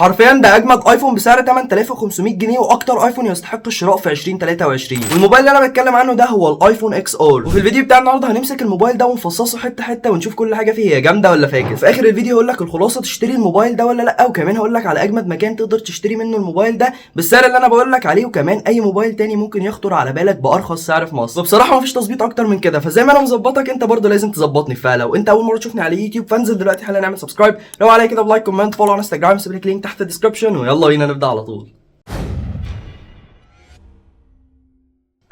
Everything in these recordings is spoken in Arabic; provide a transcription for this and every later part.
حرفيا ده اجمد ايفون بسعر 8500 جنيه واكتر ايفون يستحق الشراء في 2023. والموبايل اللي انا بتكلم عنه ده هو الايفون اكس ار. وفي الفيديو بتاع النهارده هنمسك الموبايل ده ونفصصه حته حته ونشوف كل حاجه فيه هي جامده ولا فاكس. في اخر الفيديو هقول لك الخلاصه تشتري الموبايل ده ولا لا، وكمان هقول لك على اجمد مكان تقدر تشتري منه الموبايل ده بالسعر اللي انا بقول لك عليه، وكمان اي موبايل تاني ممكن يخطر على بالك بارخص سعر في مصر. وبصراحه مفيش تظبيط اكتر من كده، فزي ما انا مظبطك انت برضه لازم تظبطني. فلو انت اول مره تشوفني على يوتيوب فانزل دلوقتي حالا نعمل سبسكرايب، لو عليا كده بلايك كومنت فولو على انستجرام، سيب لك لينك تحت الديسكربشن، ويلا بينا نبدا على طول.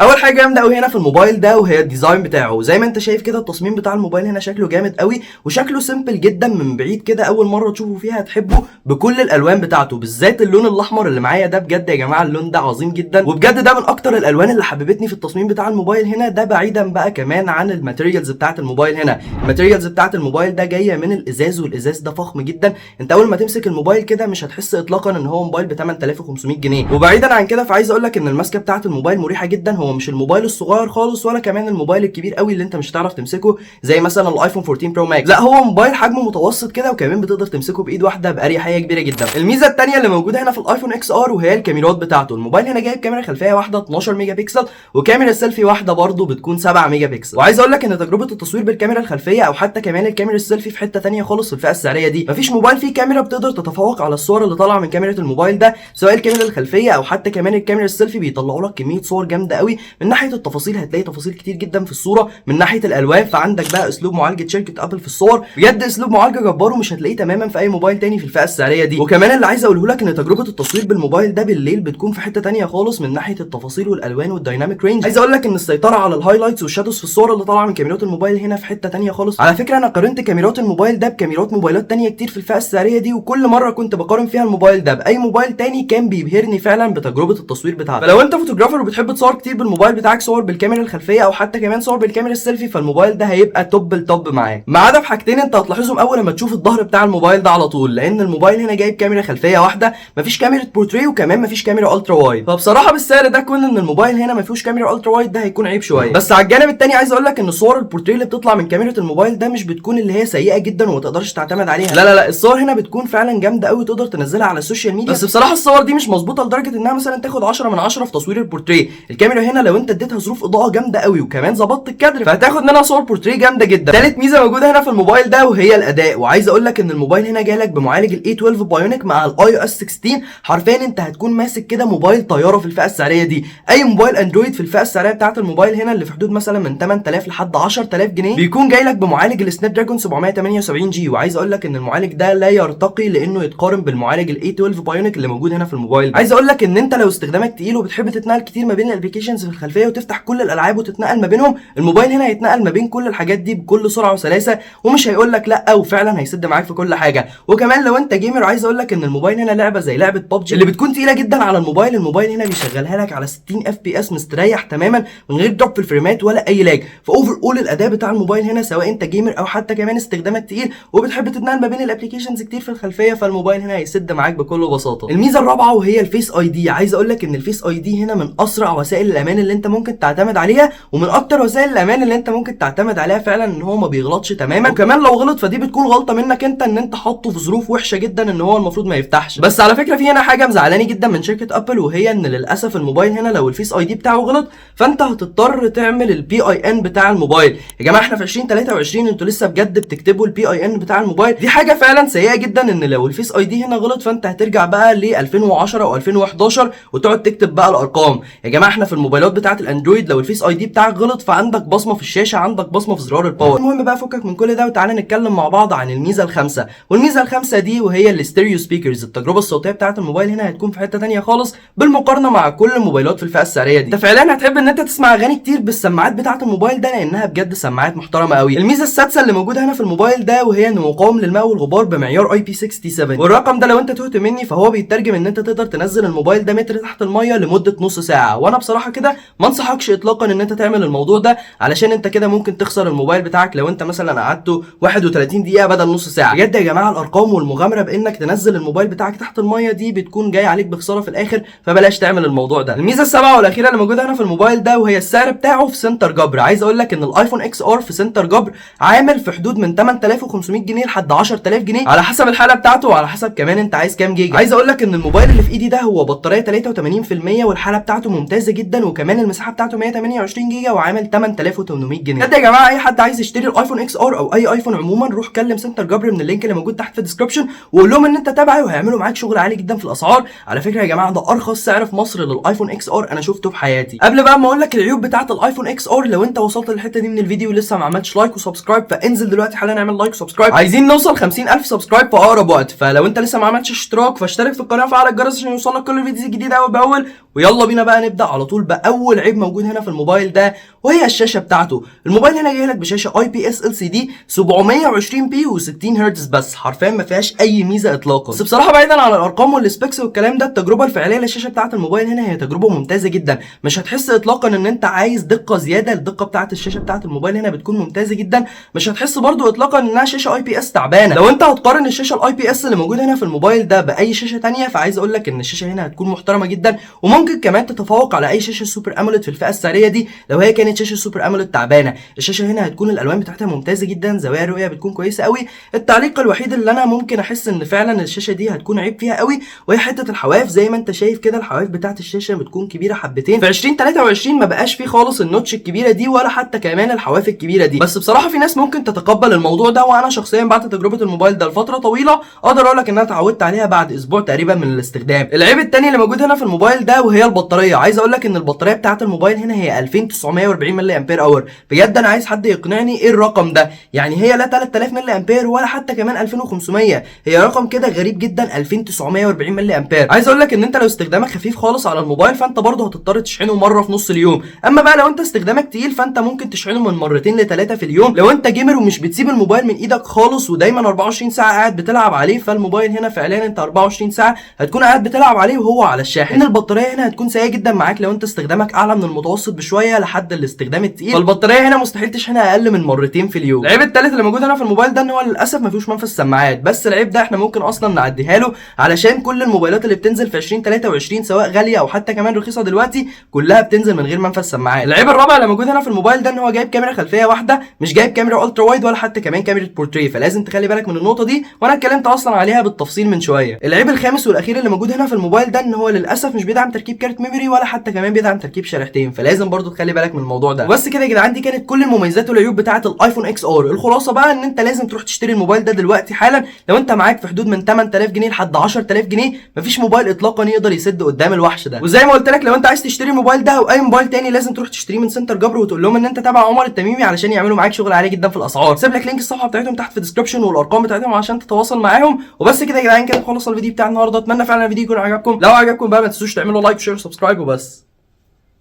اول حاجه جامده قوي هنا في الموبايل ده وهي الديزاين بتاعه. زي ما انت شايف كده التصميم بتاع الموبايل هنا شكله جامد قوي، وشكله سيمبل جدا من بعيد كده، اول مره تشوفه فيها هتحبه بكل الالوان بتاعته، بالذات اللون الاحمر اللي معايا ده. بجد يا جماعه اللون ده عظيم جدا، وبجد ده من اكتر الالوان اللي حببتني في التصميم بتاع الموبايل هنا ده. بعيدا بقى كمان عن الماتيريالز بتاعه الموبايل هنا، الماتيريالز بتاعه الموبايل ده جايه من الازاز، والازاز ده فخم جدا. انت اول ما تمسك الموبايل كده مش هتحس اطلاقا ان هو موبايل ب 8500 جنيه. وبعيدا عن كده فعايز اقول لك ان الماسكه بتاعه الموبايل مريحه جدا، هو مش الموبايل الصغير خالص ولا كمان الموبايل الكبير قوي اللي انت مش هتعرف تمسكه زي مثلا الايفون 14 برو ماكس، لا هو موبايل حجمه متوسط كده، وكمان بتقدر تمسكه بايد واحده باريحيه كبيره جدا. الميزه الثانيه اللي موجوده هنا في الايفون اكس ار وهي الكاميرات بتاعته. الموبايل هنا جايب كاميرا خلفيه واحده 12 ميجا بكسل، وكاميرا سيلفي واحده برده بتكون 7 ميجا بكسل. وعايز اقول لك ان تجربه التصوير بالكاميرا الخلفيه او حتى كمان الكاميرا السيلفي في حته ثانيه خالص في الفئه السعريه دي. مفيش موبايل فيه كاميرا بتقدر تتفوق على الصور اللي طالعه من كاميرا الموبايل ده، سواء الكاميرا الخلفيه او حتى كمان الكاميرا السيلفي. بيطلعوا لك كميه صور جامده قوي. من ناحيه التفاصيل هتلاقي تفاصيل كتير جدا في الصوره، من ناحيه الالوان فعندك بقى اسلوب معالجه شركه ابل في الصور، بجد اسلوب معالجه جبار ومش هتلاقيه تماما في اي موبايل تاني في الفئه السعريه دي. وكمان اللي عايز اقوله لك ان تجربه التصوير بالموبايل ده بالليل بتكون في حته ثانيه خالص من ناحيه التفاصيل والالوان والدايناميك رينج. عايز اقول لك ان السيطره على الهايلايتس والشادوز في الصور اللي طالعه من كاميرات الموبايل هنا في حته ثانيه خالص. على فكره انا قارنت كاميرات الموبايل ده بكاميرات موبايلات ثانيه كتير في الفئه السعريه دي، وكل مره كنت بقارن فيها الموبايل ده باي موبايل ثاني كان بيبهرني فعلا بتجربه التصوير بتاعته. فلو انت فوتوغرافر وبتحب تصور كتير بالموبايل بتاعك، صور بالكاميرا الخلفيه او حتى كمان صور بالكاميرا السيلفي، فالموبايل ده هيبقى توب التوب معاك. ما عدا في حاجتين انت هتلاحظهم اول لما تشوف الظهر بتاع الموبايل ده على طول، لان الموبايل هنا جايب كاميرا خلفيه واحده، مفيش كاميرا بورتري وكمان مفيش كاميرا الترا وايد. فبصراحه بالسعر ده كون ان الموبايل هنا ما فيهوش كاميرا الترا وايد ده هيكون عيب شويه. بس على الجانب الثاني عايز اقول لك ان صور البورتري اللي بتطلع من كاميرا الموبايل ده مش بتكون اللي هي سيئه جدا وما تقدرش تعتمد عليها، لا لا لا، الصور هنا بتكون فعلا جامده قوي تقدر تنزلها على السوشيال ميديا. بس بصراحه الصور دي مش مظبوطه لدرجه انها مثلا تاخد 10 من 10 في تصوير البورتري. الكاميرا هنا لو انت اديتها ظروف اضاءه جامده قوي وكمان ظبطت الكادر فهتاخد منها صور بورتري جامده جدا. ثالث ميزه موجوده هنا في الموبايل ده وهي الاداء. وعايز اقول لك ان الموبايل هنا جايلك بمعالج الاي 12 بايونيك مع الاي او اس 16. حرفيا انت هتكون ماسك كده موبايل طياره في الفئه السعريه دي. اي موبايل اندرويد في الفئه السعريه بتاعه الموبايل هنا اللي في حدود مثلا من 8000 لحد 10000 جنيه بيكون جايلك بمعالج السناب دراجون 778 جي. وعايز اقول لك ان المعالج ده لا يرتقي لانه يتقارن بالمعالج الاي 12 بايونيك اللي موجود هنا في الموبايل. عايز اقول لك ان انت لو استخدامك تقيل وبتحب تتنقل كتير ما بين الابلكيشنز في الخلفيه وتفتح كل الالعاب وتتنقل ما بينهم، الموبايل هنا هيتنقل ما بين كل الحاجات دي بكل سرعه وسلاسه ومش هيقول لك لا، وفعلا هيسد معاك في كل حاجه. وكمان لو انت جيمر عايز اقول لك ان الموبايل هنا لعبه زي لعبه ببجي اللي بتكون تقيله جدا على الموبايل هنا بيشغلها لك على 60 اف بي اس مستريح تماما من غير دروب في الفريمات ولا اي لاج. فاوفر اول الاداء بتاع الموبايل هنا سواء انت جيمر او حتى كمان استخدامك تقيل وبتحب تتنقل ما بين الابلكيشنز كتير في الخلفيه، فالموبايل هنا هيسد معاك بكل بساطه. الميزه الرابعه وهي الفيس اي دي. عايز اقول لك ان الفيس اي دي هنا من اسرع وسائل الامان اللي انت ممكن تعتمد عليها، ومن اكتر وسائل الامان اللي انت ممكن تعتمد عليها فعلا ان هو ما بيغلطش تماما. وكمان لو غلط فدي بتكون غلطه منك انت ان انت حاطه في ظروف وحشه جدا ان هو المفروض ما يفتحش. بس على فكره في هنا حاجه مزعلاني جدا من شركه ابل، وهي ان للاسف الموبايل هنا لو الفيس اي دي بتاعه غلط فانت هتضطر تعمل البي اي ان بتاع الموبايل. يا جماعه احنا في 2023 انتوا لسه بجد بتكتبوا البي اي ان بتاع الموبايل، دي حاجه فعلا سيئه جدا. ان لو الفيس اي دي هنا غلط فانت هترجع بقى ل 2010 او 2011 وتقعد تكتب بقى الارقام. يا جماعه احنا في الموبايلات بتاعه الاندرويد لو الفيس اي دي بتاعك غلط فعندك بصمه في الشاشه، عندك بصمه في زرار الباور. المهم بقى فكك من كل ده وتعالى نتكلم مع بعض عن الميزه الخامسه. والميزه الخامسه دي وهي الاستيريو سبيكرز. التجربه الصوتيه بتاعه الموبايل هنا هتكون في حته ثانيه خالص بالمقارنه مع كل الموبايلات في الفئه السعريه دي. انت فعلا هتحب ان انت تسمع اغاني كتير بالسماعات بتاعه الموبايل ده لانها بجد سماعات محترمه قوي. الميزه السادسه اللي موجوده هنا في الموبايل ده وهي انه مقاوم للماء والغبار بمعيار اي بي 67. والرقم ده لو انت تهت مني فهو بيترجم ان انت تقدر تنزل الموبايل ده متر تحت الميه لمده نص ساعه، وانا بصراحه كده كده ما انصحكش اطلاقا ان انت تعمل الموضوع ده، علشان انت كده ممكن تخسر الموبايل بتاعك لو انت مثلا قعدته 31 دقيقه بدل نص ساعه. بجد يا جماعه الارقام والمغامره بانك تنزل الموبايل بتاعك تحت الميه دي بتكون جاي عليك بخساره في الاخر، فبلاش تعمل الموضوع ده. الميزه السابعه والاخيره اللي موجوده هنا في الموبايل ده وهي السعر بتاعه في سنتر جبر. عايز اقول لك ان الايفون اكس ار في سنتر جبر عامل في حدود من 8500 جنيه لحد 10000 جنيه على حسب الحاله بتاعته وعلى حسب كمان انت عايز كام جيجا. عايز اقول لك ان الموبايل اللي في ايدي ده هو بطاريه 83% والحاله بتاعته ممتازه جدا، وكمان المساحه بتاعته 128 جيجا وعامل 8800 جنيه. بجد يا جماعه اي حد عايز يشتري الايفون اكس ار او اي ايفون عموما روح كلم سنتر جبر من اللينك اللي موجود تحت في الديسكربشن وقول لهم ان انت تابعي وهيعملوا معاك شغل عالي جدا في الاسعار. على فكره يا جماعه ده ارخص سعر في مصر للايفون اكس ار انا شفته في حياتي. قبل بقى ما اقول لك العيوب بتاعه الايفون اكس ار، لو انت وصلت للحته دي من الفيديو ولسه ما عملتش لايك وسبسكرايب فانزل دلوقتي حالا اعمل لايك وسبسكرايب. عايزين نوصل 50000 سبسكرايب في اقرب وقت، فلو انت لسه ما عملتش اشتراك فاشترك في القناه وفعل الجرس عشان يوصلك كل الفيديوز الجديده اول باول. ويلا بينا بقى نبدا على طول باول عيب موجود هنا في الموبايل ده وهي الشاشه بتاعته. الموبايل هنا جاي لك بشاشه اي بي اس ال سي دي 720 بي و60 هرتز بس، حرفيا ما فيهاش اي ميزه اطلاقا. بس بصراحه بعيدا عن الارقام والسبيكس والكلام ده، التجربه الفعليه للشاشه بتاعه الموبايل هنا هي تجربه ممتازه جدا. مش هتحس اطلاقا ان انت عايز دقه زياده، الدقه بتاعه الشاشه بتاعه الموبايل هنا بتكون ممتازه جدا. مش هتحس برضو اطلاقا انها شاشه اي بي اس تعبانه. لو انت هتقارن الشاشه الاي بي اس اللي موجوده هنا في الموبايل ده باي شاشه ثانيه فعايز اقول لك ان الشاشه هنا هتكون محترمه جدا، وممكن كمان تتفوق على اي شاشه سوبر اموليد في الفئه السعريه دي. لو هي كانت شاشه سوبر اموليد تعبانه، الشاشه هنا هتكون الالوان بتاعتها ممتازه جدا، زوايا الرؤيه بتكون كويسه قوي. التعليق الوحيد اللي انا ممكن احس ان فعلا الشاشه دي هتكون عيب فيها قوي وهي حته الحواف. زي ما انت شايف كده الحواف بتاعت الشاشه بتكون كبيره حبتين. في 2023 ما بقاش فيه خالص النوتش الكبيره دي ولا حتى كمان الحواف الكبيره دي. بس بصراحه في ناس ممكن تتقبل الموضوع ده، وانا شخصيا بعد تجربه الموبايل ده لفتره طويله اقدر اقول لك ان انا اتعودت عليها بعد اسبوع تقريبا من الاستخدام. العيب الثاني اللي موجود هنا في الموبايل ده وهي البطاريه. عايز اقول لك ان البطاريه بتاعت الموبايل هنا هي 2940 ملي امبير اور. بجد انا عايز حد يقنعني ايه الرقم ده، يعني هي لا 3000 ملي امبير ولا حتى كمان 2500، هي رقم كده غريب جدا 2940 ملي امبير. عايز اقول لك ان انت لو استخدامك خفيف خالص على الموبايل فانت برضه هتضطر تشحنه مره في نص اليوم، اما بقى لو انت استخدامك تقيل فانت ممكن تشحنه من مرتين لثلاثه في اليوم. لو انت جيمر ومش بتسيب الموبايل من ايدك خالص ودايما 24 ساعه قاعد بتلعب عليه، فالموبايل هنا فعليا انت 24 ساعه هتكون قاعد بتلعب عليه وهو على الشاحن. ان البطاريه هنا هتكون سيئه جدا معاك لو انت استخدامك اعلى من المتوسط بشويه لحد الاستخدام التقيل، فالبطاريه هنا مستحيل تشحنها اقل من مرتين في اليوم. العيب الثالث اللي موجود هنا في الموبايل ده ان هو للاسف ما فيهوش منفذ سماعات، بس العيب ده احنا ممكن اصلا نعديها له علشان كل الموبايلات اللي بتنزل في 2023 سواء غاليه او حتى كمان رخيصه دلوقتي كلها بتنزل من غير منفذ سماعات. العيب الرابع اللي موجود هنا في الموبايل ده ان هو جايب كاميرا خلفيه واحده، مش جايب كاميرا الترا وايد ولا حتى كمان كاميرا بورتريه، فلازم تخلي بالك من النقطه دي وانا اتكلمت اصلا عليها بالتفصيل من شويه. العيب الخامس والاخير اللي موجود هنا في الموبايل ده ان هو للاسف مش بيدعم تركيب كارت ميموري ولا حتى كمان بيدعم تركيب شريحتين، فلازم برضو تخلي بالك من الموضوع ده. وبس كده يا جدعان دي كانت كل المميزات والعيوب بتاعه الايفون اكس ار. الخلاصه بقى ان انت لازم تروح تشتري الموبايل ده دلوقتي حالا لو انت معاك في حدود من 8000 جنيه لحد 10000 جنيه، مفيش موبايل اطلاقا يقدر يسد قدام الوحش ده. وزي ما قلت لك لو انت عايز تشتري الموبايل ده او اي موبايل تاني لازم تروح تشتريه من سنتر جبر وتقول لهم ان انت تابع عمر التميمي علشان يعملوا معاك شغل عالي جدا في الاسعار. سيب لك لينك الصفحه بتاعتهم تحت في الديسكربشن والارقام بتاعتهم عشان تتواصل معاهم. وبس كده يا جدعان كده خلصنا الفيديو بتاع النهارده، اتمنى فعلا الفيديو يكون عجبكم. لو عجبكم بقى ما تنسوش تعملوا لايك وشير وسبسكرايب وبس.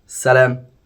سلام.